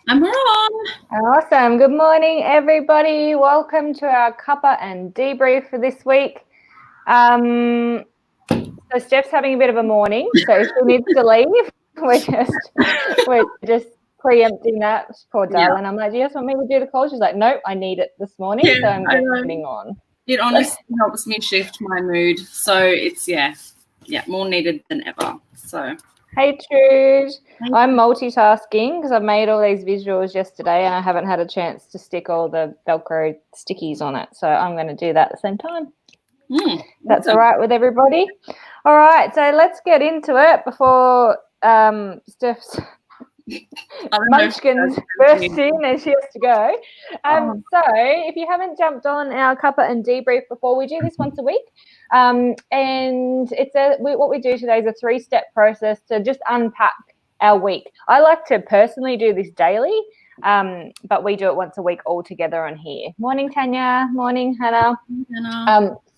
And we're on. Awesome. Good morning, everybody. Welcome to our Cuppa and Debrief for this week. So Steph's having a bit of a morning, so she needs to leave. We're just preempting that, poor darling. I'm like, do you just want me to do the call? She's like, nope, I need it this morning, so I'm getting on. It honestly helps me shift my mood. So it's, more needed than ever. So. Hey, Trude. I'm multitasking because I've made all these visuals yesterday and I haven't had a chance to stick all the Velcro stickies on it. So I'm going to do that at the same time. That's all right with everybody? All right, so let's get into it before Steph's munchkins burst in and she has to go. So if you haven't jumped on our Cuppa and Debrief before, we do this once a week. And what we do today is a 3-step process to just unpack our week. I like to personally do this daily, but we do it once a week all together on here. Morning, Tanya. Morning, Hannah.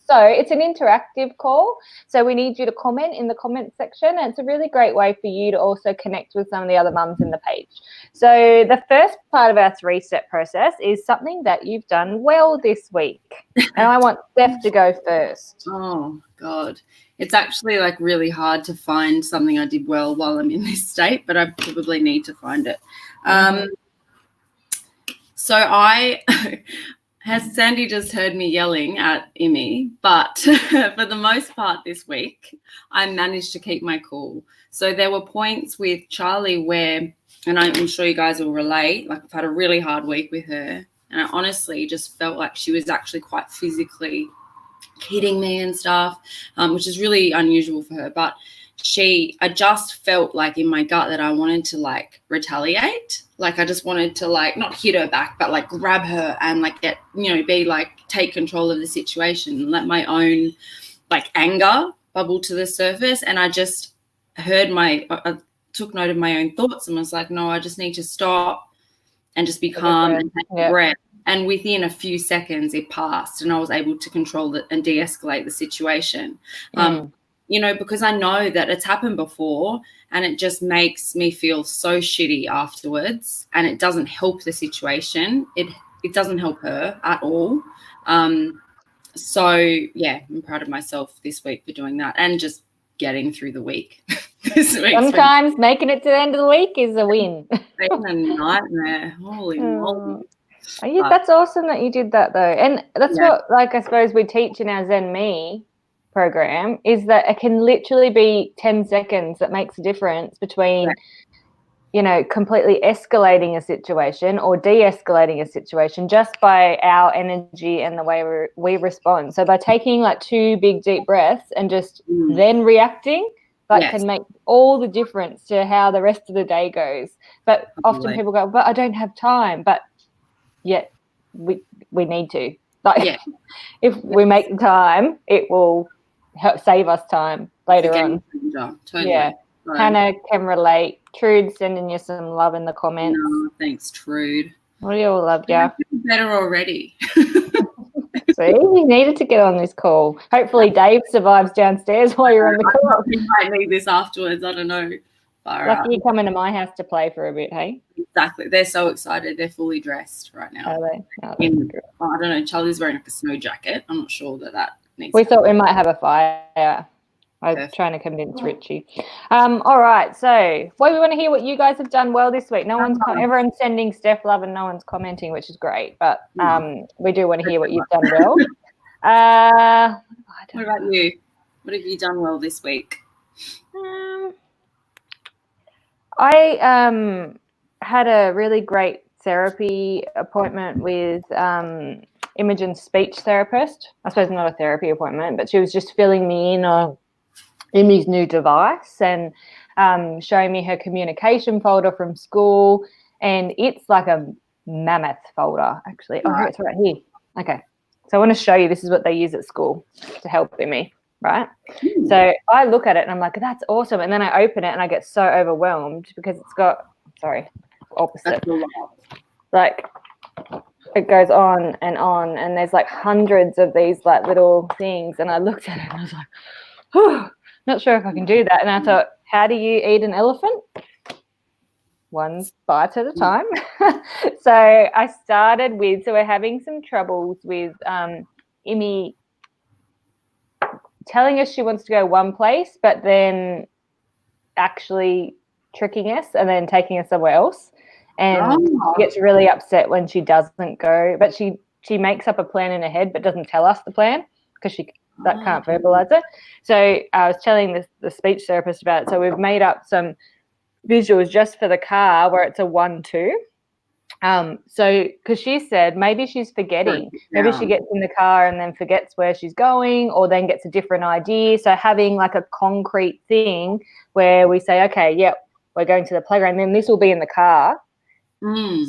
So it's an interactive call. So we need you to comment in the comment section. And it's a really great way for you to also connect with some of the other mums in the page. So the first part of our 3-step process is something that you've done well this week. And I want Steph to go first. Oh, God. It's actually like really hard to find something I did well while I'm in this state, but I probably need to find it. So has Sandy just heard me yelling at Imi, but for the most part this week, I managed to keep my cool. So there were points with Charlie where, and I'm sure you guys will relate, like I've had a really hard week with her, and I honestly just felt like she was actually quite physically hitting me and stuff, which is really unusual for her. But I just felt like in my gut that I wanted to like retaliate. Like I just wanted to like not hit her back, but like grab her and like take control of the situation and let my own like anger bubble to the surface. And I just I took note of my own thoughts and was like, no, I just need to stop and just be calm and take a breath. And within a few seconds it passed and I was able to control it and de-escalate the situation. Because I know that it's happened before and it just makes me feel so shitty afterwards and it doesn't help the situation. It doesn't help her at all. So, I'm proud of myself this week for doing that and just getting through the week. Sometimes making it to the end of the week is a win. It's been a nightmare. Holy moly. That's awesome that you did that though. And that's what, like, I suppose we teach in our Zen Me program is that it can literally be 10 seconds that makes a difference between completely escalating a situation or de-escalating a situation just by our energy and the way we respond. So by taking like 2 big deep breaths and just then reacting, can make all the difference to how the rest of the day goes. But often people go, but I don't have time. But yet we need to. If we make the time, it will help save us time later on. Totally. Yeah. Hannah can relate. Trude sending you some love in the comments. No, thanks, Trude. We all love you. I feel better already. See, you needed to get on this call. Hopefully Dave survives downstairs while you're on the call. He might need this afterwards. I don't know. Lucky you coming to my house to play for a bit, hey? Exactly. They're so excited. They're fully dressed right now. Are they? I don't know. Charlie's wearing like a snow jacket. I'm not sure that needs. We thought we might have a fire. I was trying to convince Richie. All right. So, we want to hear what you guys have done well this week. Everyone's sending Steph love and no one's commenting, which is great. But we do want to hear what you've done well. What about you? What have you done well this week? I had a really great therapy appointment with Imogen's speech therapist. I suppose not a therapy appointment, but she was just filling me in on Imi's new device and showing me her communication folder from school. And it's like a mammoth folder, actually. Oh, it's right here. Okay. So I want to show you, this is what they use at school to help Imi, right? So I look at it and I'm like, that's awesome. And then I open it and I get so overwhelmed because it's got, opposite. Like it goes on and there's like hundreds of these like little things. And I looked at it and I was like, whew, not sure if I can do that. And I thought, how do you eat an elephant? one bite at a time. So I started with, so we're having some troubles with Imi telling us she wants to go one place, but then actually tricking us and then taking us somewhere else. And she gets really upset when she doesn't go, but she makes up a plan in her head but doesn't tell us the plan because she can't verbalize it. So I was telling the speech therapist about it. So we've made up some visuals just for the car where it's a 1-2. So because she said maybe she's forgetting, maybe she gets in the car and then forgets where she's going, or then gets a different idea. So having like a concrete thing where we say, okay, yep, we're going to the playground, then this will be in the car.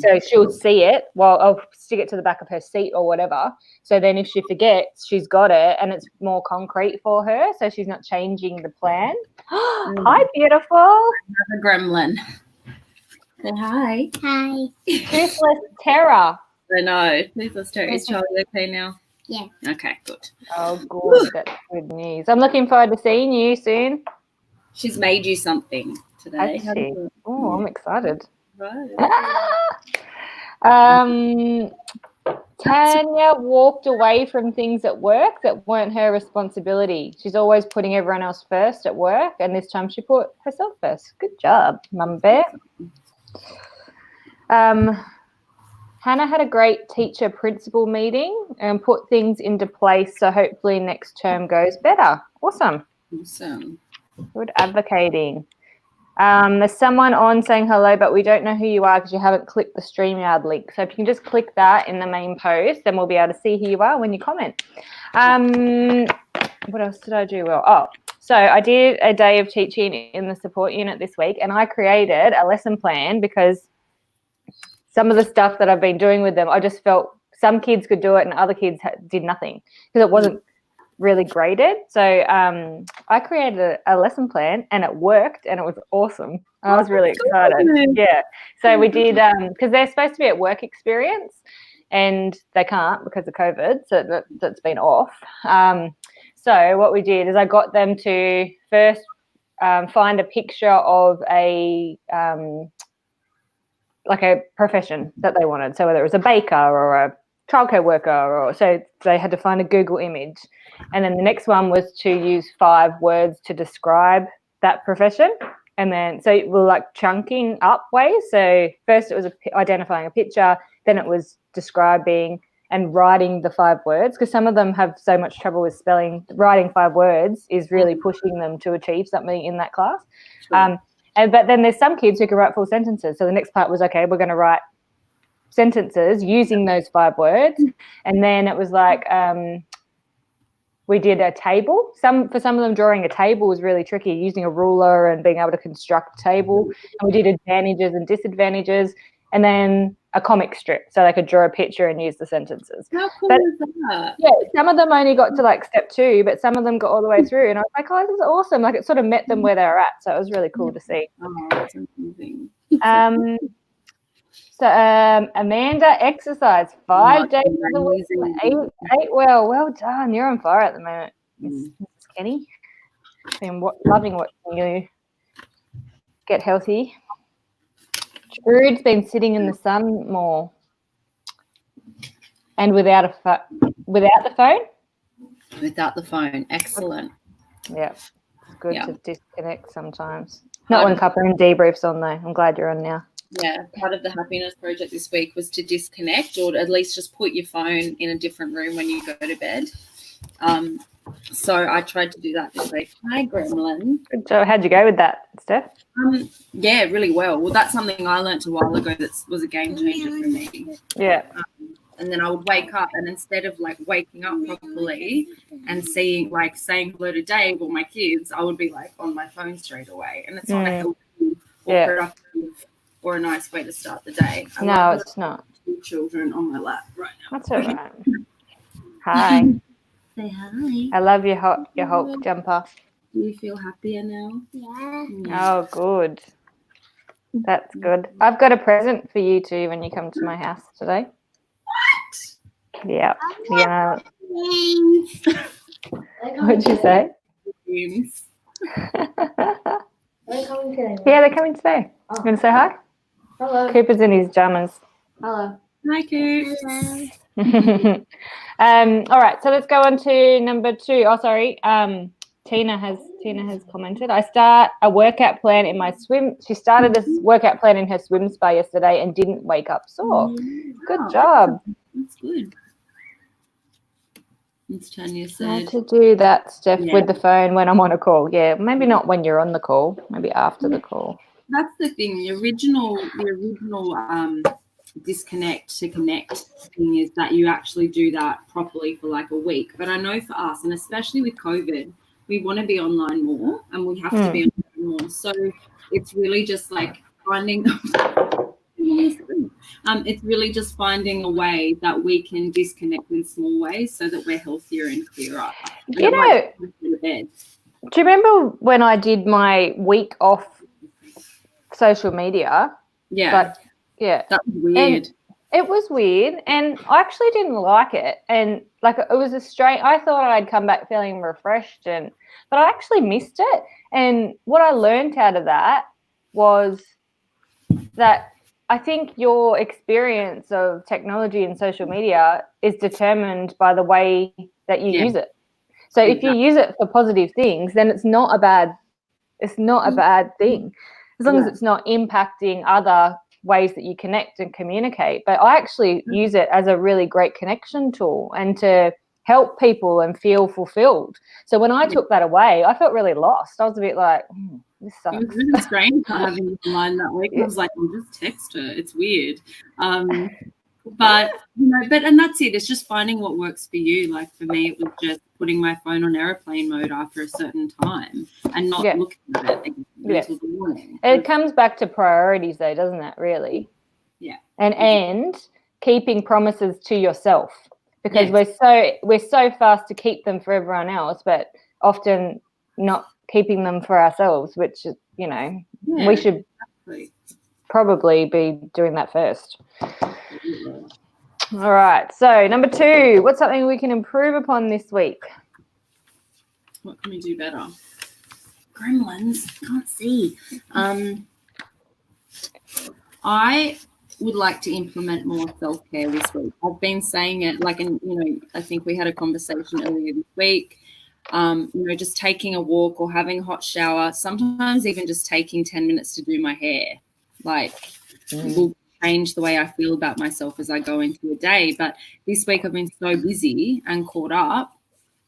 So she'll see it while I'll stick it to the back of her seat or whatever. So then if she forgets, she's got it and it's more concrete for her. So she's not changing the plan. Hi, beautiful. Another gremlin. Say hi. Hi. Toothless terror. I know. Toothless terror. Is Charlie okay now? Yeah. Okay, good. Oh, good. That's good news. I'm looking forward to seeing you soon. She's made you something today. Has she? Oh, I'm excited. Right. Tanya walked away from things at work that weren't her responsibility. She's always putting everyone else first at work, and this time she put herself first. Good job, Mum Bear. Hannah had a great teacher principal meeting and put things into place, so hopefully next term goes better. Awesome. Good advocating. There's someone on saying hello, but we don't know who you are because you haven't clicked the StreamYard link. So if you can just click that in the main post, then we'll be able to see who you are when you comment. What else did I do well? Oh, so I did a day of teaching in the support unit this week, and I created a lesson plan because some of the stuff that I've been doing with them, I just felt some kids could do it and other kids did nothing because it wasn't really graded. So I created a lesson plan and it worked and it was awesome. I was really excited. Yeah. So we did, because they're supposed to be at work experience and they can't because of COVID. So that's been off. So what we did is I got them to first find a picture of a like a profession that they wanted. So whether it was a baker or a childcare worker, or so they had to find a Google image. And then the next one was to use 5 words to describe that profession. And then so we're like chunking up ways. So first it was identifying a picture, then it was describing and writing the 5 words, because some of them have so much trouble with spelling. Writing 5 words is really pushing them to achieve something in that class. Sure. But then there's some kids who can write full sentences. So the next part was, okay, we're going to write sentences using those 5 words. And then it was like we did a table. For some of them, drawing a table was really tricky, using a ruler and being able to construct a table. And we did advantages and disadvantages, and then a comic strip so they could draw a picture and use the sentences. How cool is that? Yeah, some of them only got to like step 2, but some of them got all the way through. And I was like, oh, this is awesome. Like it sort of met them where they were at. So it was really cool to see. Oh, that's amazing. So Amanda exercised 5 days of the week. Ate well. Well done. You're on fire at the moment, Miss Kenny. Been loving watching you get healthy. Trude's been sitting in the sun more, and without the phone. Without the phone, excellent. Yeah, it's good to disconnect sometimes. Not when Cuppa Debrief's on though. I'm glad you're on now. Yeah, part of the happiness project this week was to disconnect, or at least just put your phone in a different room when you go to bed. So I tried to do that this week. Hi, Gremlin. So how'd you go with that, Steph? Yeah, really well. Well, that's something I learnt a while ago that was a game changer for me. Yeah. And then I would wake up, and instead of like waking up properly and saying hello to Dave or my kids, I would be like on my phone straight away. And it's not a healthy or productive or a nice way to start the day. No, it's not. 2 children on my lap right now. That's all right. Hi. Say hi. I love your Hulk jumper. Do you feel happier now? Yeah. Oh, good. That's good. I've got a present for you too when you come to my house today. What? Yeah. Yeah. What'd you say? They're coming today. Yeah, they're coming today. You want to say hi? Hello. Cooper's in his jammers. Hello. Hi, Coop. Hello. All right, so let's go on to number 2. Oh, sorry. Tina has commented. I start a workout plan in my swim. She started a workout plan in her swim spa yesterday and didn't wake up sore. Good job. That's good. As Tanya I said. had to do that, Steph, Yeah. with the phone when I'm on a call. Yeah, maybe not when you're on the call. Maybe after the call. That's the thing. The original disconnect to connect thing is that you actually do that properly for like a week. But I know for us, and especially with COVID, we want to be online more and we have to be online more. So it's really just like finding it's really just finding a way that we can disconnect in small ways so that we're healthier and clearer. And You know, to bed. do you remember when I did my week off social media? Yeah. Like, yeah. That was weird. And it was weird, and I actually didn't like it. And like, it was a strange. I thought I'd come back feeling refreshed, but I actually missed it. And what I learned out of that was that I think your experience of technology and social media is determined by the way that you use it. So if you use it for positive things, then it's not a bad thing, as long as it's not impacting other ways that you connect and communicate. But I actually use it as a really great connection tool and to help people and feel fulfilled. So when I took that away, I felt really lost. I was a bit like, this sucks. It was really strange not having it online that week. I was like, I'll just text her. It's weird. But and that's it. It's just finding what works for you. Like for me, it was just putting my phone on airplane mode after a certain time and not looking at it until the morning. It comes back to priorities, though, doesn't it? Really. Yeah. And keeping promises to yourself, because we're so fast to keep them for everyone else, but often not keeping them for ourselves, which is, we should probably be doing that first. All right. So number 2, what's something we can improve upon this week? What can we do better? Gremlins, can't see. I would like to implement more self-care this week. I've been saying it I think we had a conversation earlier this week. Just taking a walk or having a hot shower, sometimes even just taking 10 minutes to do my hair, will change the way I feel about myself as I go into a day. But this week I've been so busy and caught up,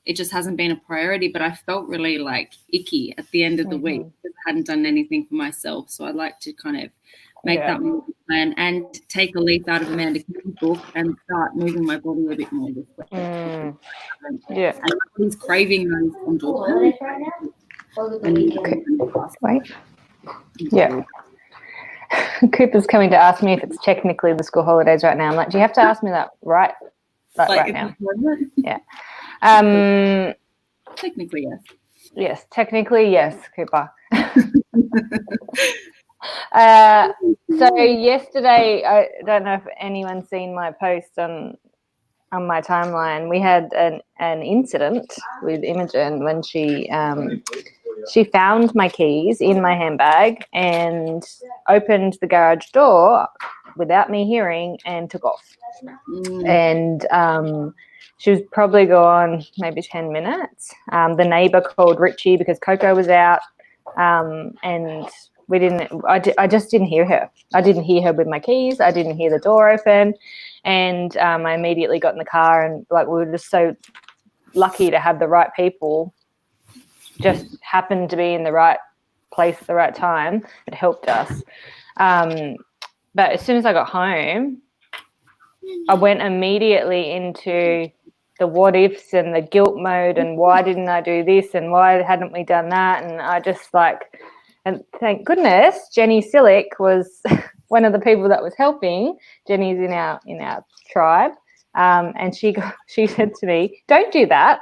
it just hasn't been a priority, but I felt really icky at the end of the week because I hadn't done anything for myself. So I'd like to kind of make that more plan and take a leaf out of Amanda King's book and start moving my body a bit more this week. And he's craving those endorphins. Wait. Yeah. Cooper's coming to ask me if it's technically the school holidays right now. I'm like, do you have to ask me that right now? Yeah. Technically, yes. Yes, technically, yes, Cooper. So yesterday, I don't know if anyone's seen my post on my timeline. We had an incident with Imogen when she found my keys in my handbag and opened the garage door without me hearing and took off. And she was probably gone maybe 10 minutes. The neighbour called Richie because Coco was out, and we didn't. I just didn't hear her. I didn't hear her with my keys. I didn't hear the door open, and I immediately got in the car and we were just so lucky to have the right people. Just happened to be in the right place at the right time. It helped us. But as soon as I got home, I went immediately into the what ifs and the guilt mode and why didn't I do this and why hadn't we done that? And I just and thank goodness Jenny Sillick was one of the people that was helping. Jenny's in our tribe. And she said to me, don't do that.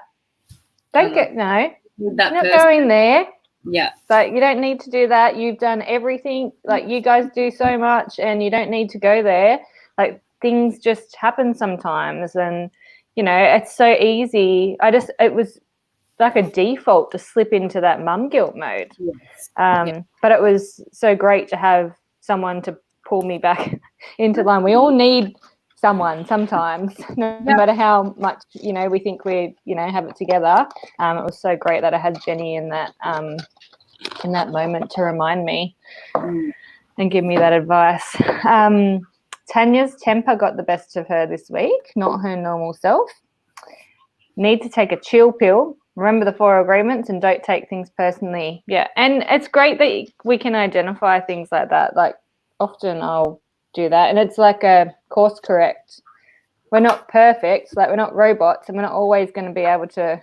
You're not going there. Yeah. But you don't need to do that. You've done everything. You guys do so much and you don't need to go there. Things just happen sometimes, and it's so easy. It was like a default to slip into that mum guilt mode. Yes. But it was so great to have someone to pull me back into line. We all need someone sometimes, no matter how much, we think we, have it together. It was so great that I had Jenny in that moment to remind me and give me that advice. Tanya's temper got the best of her this week, not her normal self. Need to take a chill pill. Remember the 4 agreements and don't take things personally. Yeah, and it's great that we can identify things like that. Like often I'll do that, and it's like a course correct. We're not perfect, like we're not robots, and we're not always going to be able to,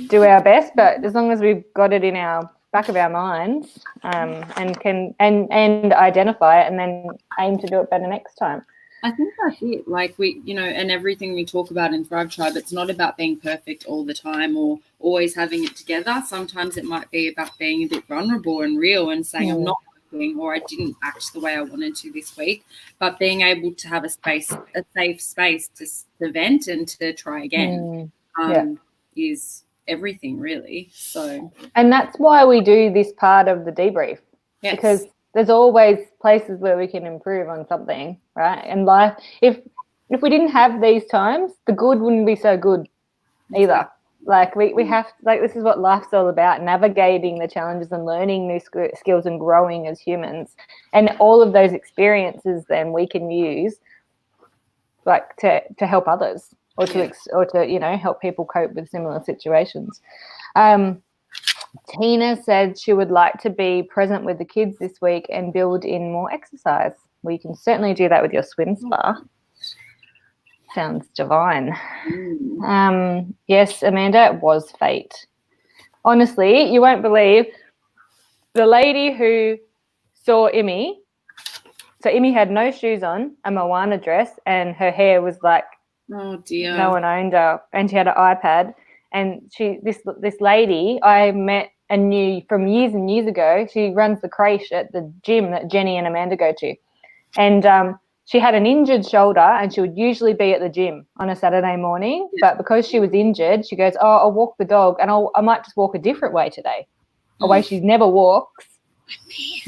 do our best. But as long as we've got it in our back of our minds, and can and identify it, and then aim to do it better next time. I think that's it. Like we, and everything we talk about in Thrive Tribe, it's not about being perfect all the time or always having it together. Sometimes it might be about being a bit vulnerable and real and saying I'm not working or I didn't act the way I wanted to this week, but being able to have a safe space to vent and to try again is everything really. So, and that's why we do this part of the debrief, because there's always places where we can improve on something, right? And life, if we didn't have these times, the good wouldn't be so good either. Like we have, like this is what life's all about, navigating the challenges and learning new skills and growing as humans. And all of those experiences then we can use like to help others or to help people cope with similar situations. Tina said she would like to be present with the kids this week and build in more exercise. Well, you can certainly do that with your swim spa. Sounds divine. Yes, Amanda, it was fate. Honestly, you won't believe the lady who saw Emmy. So Emmy had no shoes on, a Moana dress, and her hair was like, oh dear, no one owned her, and she had an iPad. And this lady I met and knew from years and years ago. She runs the creche at the gym that Jenny and Amanda go to. And she had an injured shoulder and she would usually be at the gym on a Saturday morning. But because she was injured, she goes, oh, I'll walk the dog and I might just walk a different way today, a way she never walks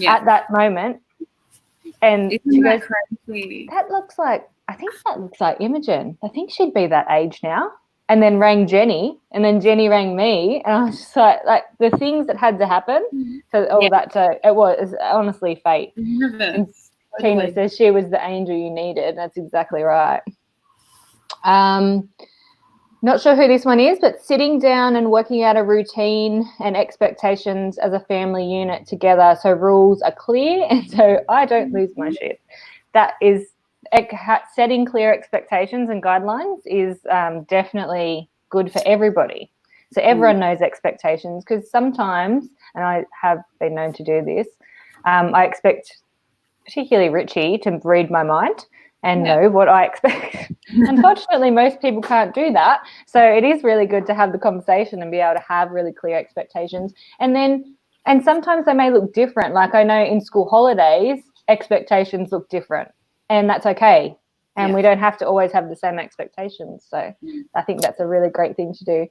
at that moment. And she goes, that looks like Imogen. I think she'd be that age now. And then rang Jenny, and then Jenny rang me, and I was just like the things that had to happen. So all that, it was honestly fate. And Tina says she was the angel you needed. That's exactly right. Not sure who this one is, but sitting down and working out a routine and expectations as a family unit together, so rules are clear, and so I don't lose my shit. That is. Setting clear expectations and guidelines is definitely good for everybody. So everyone knows expectations, because sometimes, and I have been known to do this, I expect particularly Richie to read my mind and know what I expect. Unfortunately, most people can't do that. So it is really good to have the conversation and be able to have really clear expectations. And sometimes they may look different. Like I know in school holidays, expectations look different. And that's okay. And we don't have to always have the same expectations. So I think that's a really great thing to do.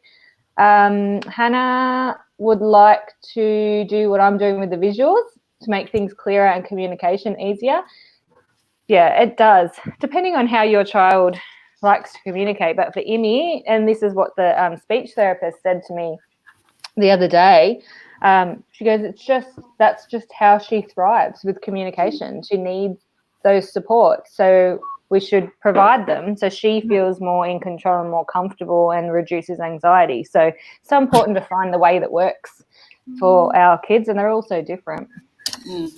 Hannah would like to do what I'm doing with the visuals to make things clearer and communication easier. Yeah, it does, depending on how your child likes to communicate. But for Emmy, and this is what the speech therapist said to me the other day, she goes, that's just how she thrives with communication. She needs those supports, so we should provide them so she feels more in control and more comfortable and reduces anxiety. So it's so important to find the way that works for our kids, and they're all so different.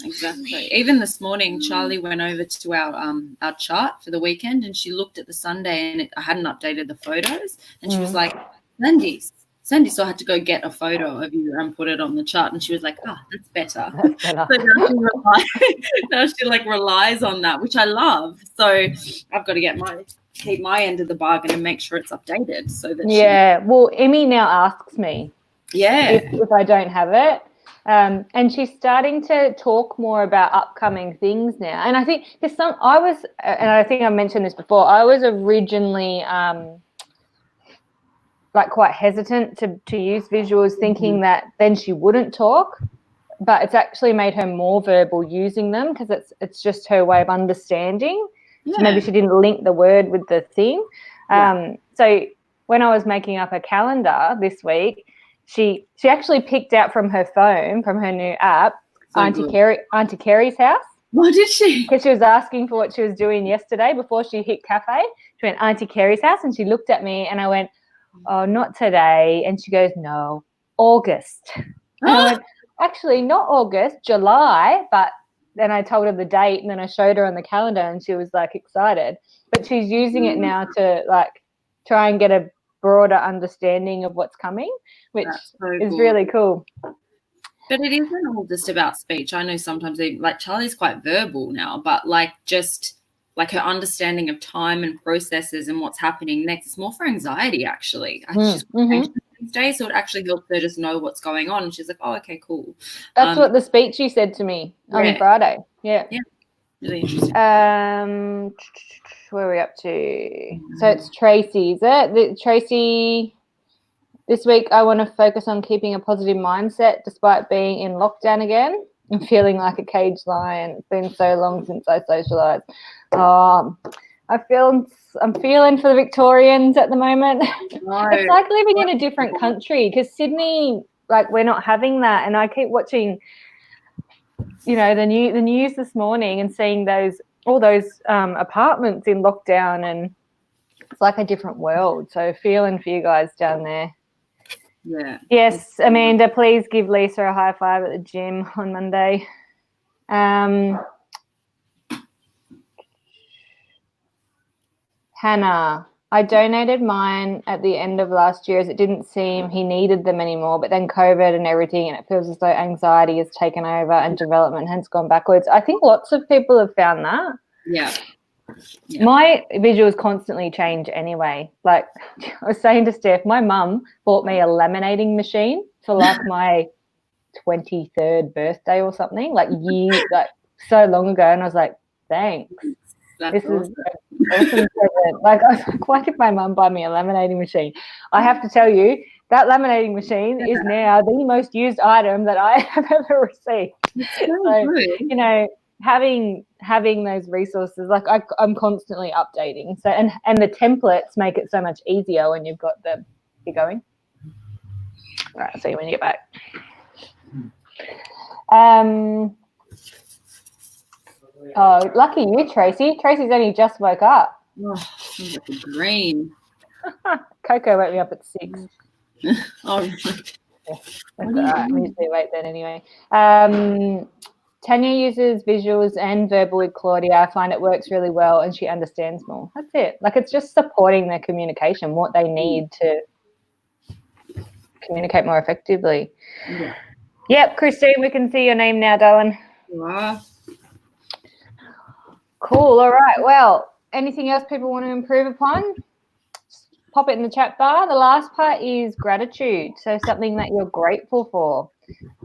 Exactly. Even this morning, Charlie went over to our chart for the weekend, and she looked at the Sunday, and I hadn't updated the photos, and she was like, Sandy, so I had to go get a photo of you and put it on the chart, and she was like, that's better. That's better. So now she relies on that, which I love. So I've got to keep my end of the bargain and make sure it's updated so that well, Emmy now asks me if I don't have it. And she's starting to talk more about upcoming things now. And I think and I think I mentioned this before, I was originally quite hesitant to use visuals, thinking that then she wouldn't talk but it's actually made her more verbal using them because it's just her way of understanding. Yeah. So maybe she didn't link the word with the thing. So when I was making up her calendar this week, she actually picked out from her phone, from her new app, Auntie Kerry's house. What did she? Because she was asking for what she was doing yesterday before she hit cafe. She went, Auntie Kerry's house, and she looked at me and I went, oh, not today. And she goes, no, August. And I went, actually, not August, July. But then I told her the date and then I showed her on the calendar and she was like excited. But she's using it now to like try and get a broader understanding of what's coming, which is really cool. But it isn't all just about speech. I know sometimes like Charlie's quite verbal now, but like just like her understanding of time and processes and what's happening next. It's more for anxiety, actually. She's anxious these days, so it actually helps her just know what's going on. And she's like, oh, okay, cool. That's what the speech you said to me on Friday. Yeah. Really interesting. Where are we up to? So it's Tracy, is it? Tracy, this week I want to focus on keeping a positive mindset despite being in lockdown again and feeling like a caged lion. It's been so long since I socialised. I'm feeling for the Victorians at the moment. No. It's like living in a different country because Sydney, like we're not having that. And I keep watching, you know, the news this morning and seeing all those apartments in lockdown, and it's like a different world. So feeling for you guys down there. Yeah. Yes, Amanda, please give Lisa a high five at the gym on Monday. Hannah, I donated mine at the end of last year as it didn't seem he needed them anymore, but then COVID and everything, and it feels as though anxiety has taken over and development has gone backwards. I think lots of people have found that. Yeah. My visuals constantly change anyway. Like I was saying to Steph, my mum bought me a laminating machine for like my 23rd birthday or something, like so long ago, and I was like, thanks. This is an awesome present. Like, I was like, why did my mum buy me a laminating machine? I have to tell you, that laminating machine is now the most used item that I have ever received. So, you know, having those resources, like I'm constantly updating. So and the templates make it so much easier when you've got them. You're going? All right, I'll see you when you get back. Oh, lucky you, Tracy. Tracy's only just woke up. Oh, sounds like a dream. Coco woke me up at 6. Oh, yeah, that's all right. I'm usually late then anyway. Tanya uses visuals and verbal with Claudia. I find it works really well and she understands more. That's it. Like, it's just supporting their communication, what they need to communicate more effectively. Yeah. Yep, Christine, we can see your name now, darling. Wow. Cool. All right. Well, anything else people want to improve upon? Just pop it in the chat bar. The last part is gratitude. So something that you're grateful for.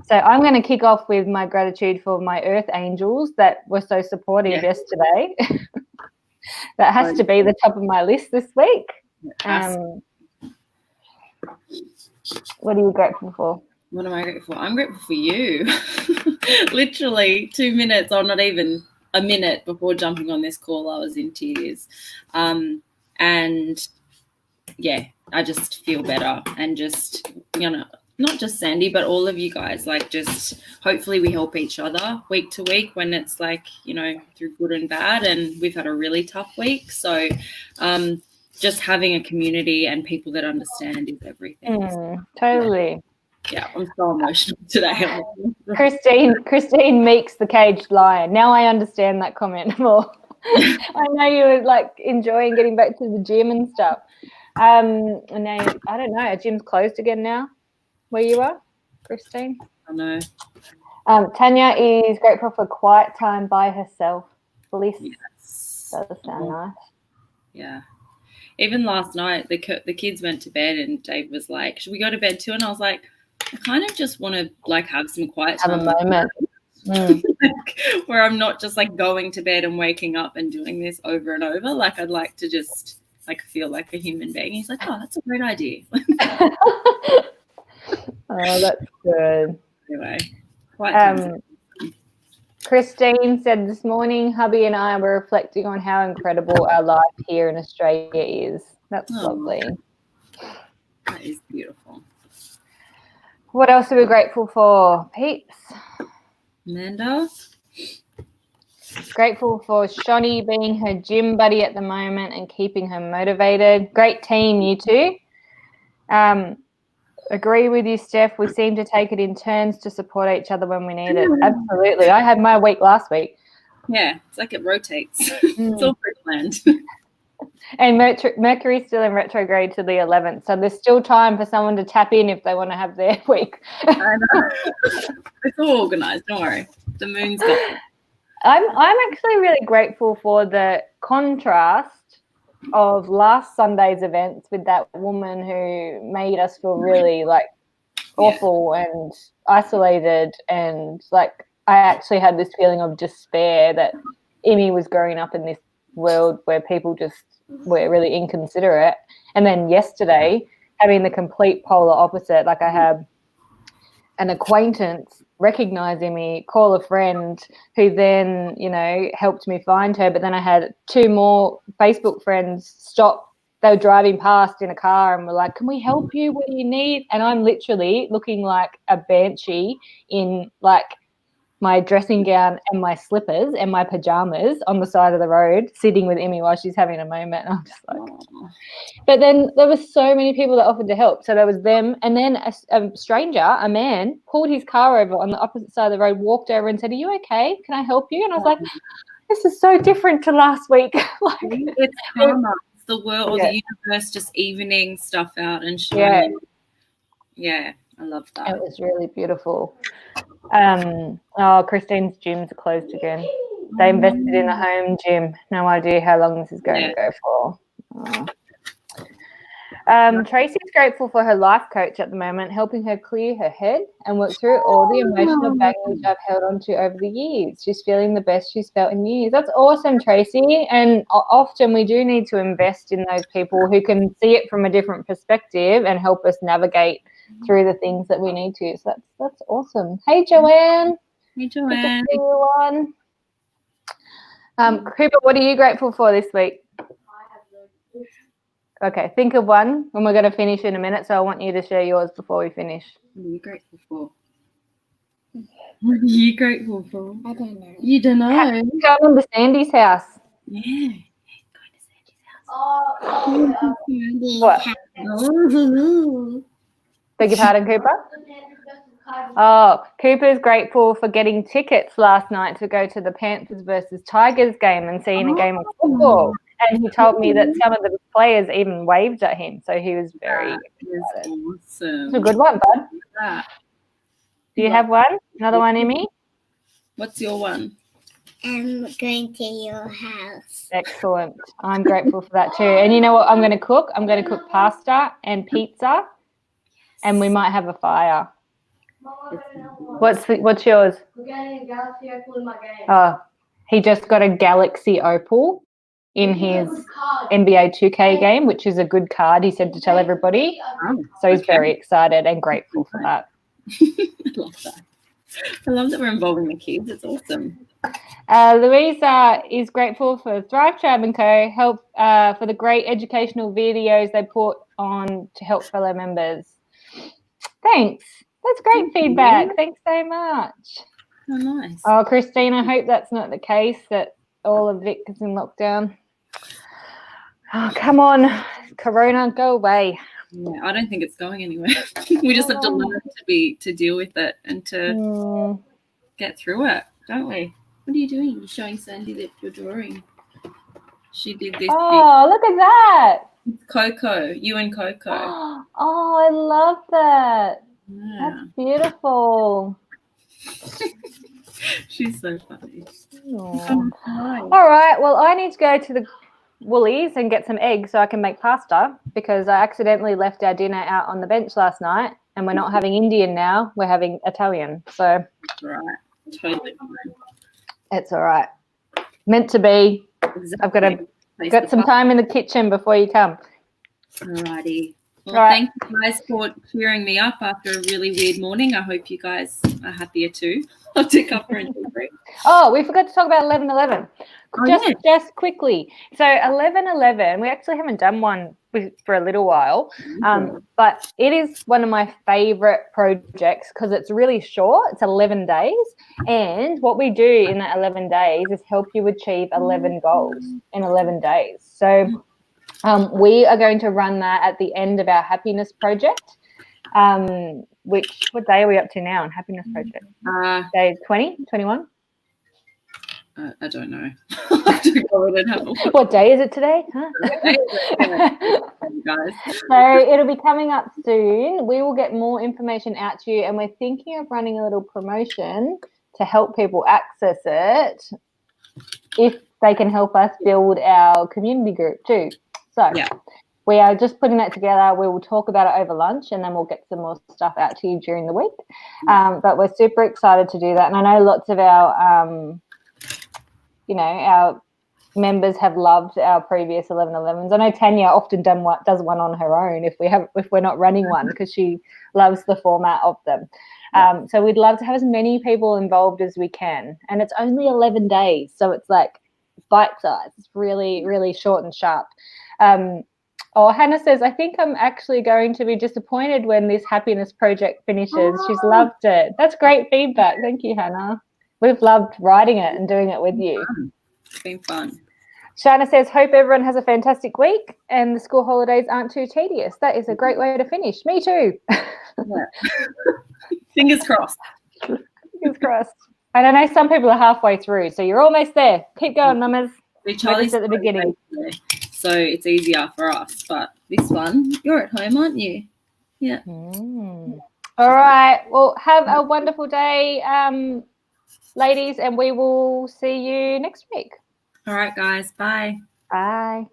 So I'm going to kick off with my gratitude for my earth angels that were so supportive yesterday. That has to be the top of my list this week. What are you grateful for? What am I grateful for? I'm grateful for you. Literally 2 minutes, or not even a minute before jumping on this call, I was in tears. And yeah, I just feel better, and just, you know, not just Sandy, but all of you guys, like, just hopefully we help each other week to week when it's like, you know, through good and bad, and we've had a really tough week. So just having a community and people that understand is everything. Totally. Yeah, I'm so emotional today. Christine Meeks the caged lion. Now I understand that comment more. I know you were like enjoying getting back to the gym and stuff. And now I don't know, gym's closed again now where you are, Christine? I know. Tanya is grateful for quiet time by herself. Bliss. Yes. That does sound nice. Yeah. Even last night, the kids went to bed and Dave was like, should we go to bed too? And I was like, I kind of just want to like have some quiet time. Have a moment. Like, where I'm not just like going to bed and waking up and doing this over and over. Like, I'd like to just like feel like a human being. He's like, oh, that's a great idea. Oh, that's good. Anyway. Christine said this morning, hubby and I were reflecting on how incredible our life here in Australia is. That's lovely. That is beautiful. What else are we grateful for, peeps? Amanda? Grateful for Shani being her gym buddy at the moment and keeping her motivated. Great team, you two. Agree with you, Steph. We seem to take it in turns to support each other when we need it. Absolutely. I had my week last week. Yeah, it's like it rotates. It's all pre-planned. And Mercury's still in retrograde to the 11th, so there's still time for someone to tap in if they want to have their week. I know. It's all organised. Don't worry. The moon's got it. I'm actually really grateful for the contrast of last Sunday's events with that woman who made us feel really awful and isolated, and I actually had this feeling of despair that Emmy was growing up in this world where people just were really inconsiderate. And then yesterday having the complete polar opposite, I had an acquaintance recognize Emmy, call a friend who then, helped me find her. But then I had two more Facebook friends stop. They were driving past in a car and were like, can we help you? What do you need? And I'm literally looking like a banshee in my dressing gown and my slippers and my pajamas on the side of the road, sitting with Emmy while she's having a moment. And I'm just but then there were so many people that offered to help. So there was them. And then a stranger, a man, pulled his car over on the opposite side of the road, walked over and said, are you okay? Can I help you? And I was like, this is so different to last week. It's karma. It's the world or the universe just evening stuff out and showing. Yeah, I love that. It was really beautiful. Christine's gyms are closed again. They invested in a home gym. No idea how long this is going to go for. Tracy's grateful for her life coach at the moment, helping her clear her head and work through all the emotional baggage I've held on to over the years. She's feeling the best she's felt in years. That's awesome, Tracy. And often we do need to invest in those people who can see it from a different perspective and help us navigate through the things that we need to. So that's awesome. Hey, Joanne. Hey, Joanne. Good to see you. Cooper, what are you grateful for this week? Okay, think of one, and we're going to finish in a minute, so I want you to share yours before we finish. What are you grateful for? What are you grateful for? I don't know. You don't know? Come to Sandy's house. Yeah. Going to Sandy's house. What? Beg your pardon, Cooper? Oh, Cooper's grateful for getting tickets last night to go to the Panthers versus Tigers game and seeing a game of football. And he told me that some of the players even waved at him, so he was very excited. Awesome. It's a good one, bud. Do you have one? Another one, Emmy? What's your one? I'm going to your house. Excellent. I'm grateful for that too. And you know what I'm going to cook? I'm going to cook pasta and pizza, and we might have a fire. What's yours? We're getting a Galaxy Opal in my game. Oh, he just got a Galaxy Opal in his NBA 2K game, which is a good card, he said to tell everybody. So he's very excited and grateful for that. I love that. I love that we're involving the kids. It's awesome. Louisa is grateful for Thrive Tribe & Co. help for the great educational videos they put on to help fellow members. Thanks. That's great feedback. Thanks so much. Oh, nice. Oh, Christine, I hope that's not the case, that all of Vic is in lockdown. Oh, come on. Corona, go away. Yeah, I don't think it's going anywhere. We just have to learn to deal with it and to get through it, don't we? What are you doing? You're showing Sandy that you're drawing. She did this. Oh, look at that. Coco, you and Coco. Oh, I love that. Yeah. That's beautiful. She's so funny. All right. Well, I need to go to the Woolies and get some eggs so I can make pasta, because I accidentally left our dinner out on the bench last night, and we're not having Indian now. We're having Italian. So right. Totally fine. It's all right. Meant to be. Exactly. I've got some time in the kitchen before you come. Alrighty. Well, Right. thank you guys for cheering me up after a really weird morning. I hope you guys are happier too. To Cuppa and Debrief. Oh, we forgot to talk about 11:11. Oh, Just quickly. So 11:11, we actually haven't done one for a little while, but it is one of my favorite projects because it's really short. It's 11 days, and what we do in that 11 days is help you achieve 11 goals in 11 days. So we are going to run that at the end of our happiness project. What day are we up to now on happiness project? Day 20, 21? I don't know. I have to go in and have a look. What day is it today? Huh? Guys. So it'll be coming up soon. We will get more information out to you, and we're thinking of running a little promotion to help people access it if they can help us build our community group too. So we are just putting that together. We will talk about it over lunch, and then we'll get some more stuff out to you during the week. But we're super excited to do that. And I know lots of our our members have loved our previous 11:11s. I know Tanya often does one on her own if we're not running one because she loves the format of them. So we'd love to have as many people involved as we can. And it's only 11 days, so it's like bite size. It's really, really short and sharp. Hannah says, I think I'm actually going to be disappointed when this happiness project finishes. She's loved it. That's great feedback. Thank you, Hannah. We've loved writing it and doing it with you. It's been fun. Shana says, hope everyone has a fantastic week and the school holidays aren't too tedious. That is a great way to finish. Me too. Fingers crossed. Fingers crossed. And I know some people are halfway through, so you're almost there. Keep going, mamas. We're just at the beginning. So it's easier for us. But this one, you're at home, aren't you? Yeah. All right. Well, have a wonderful day, ladies, and we will see you next week. All right, guys. Bye. Bye.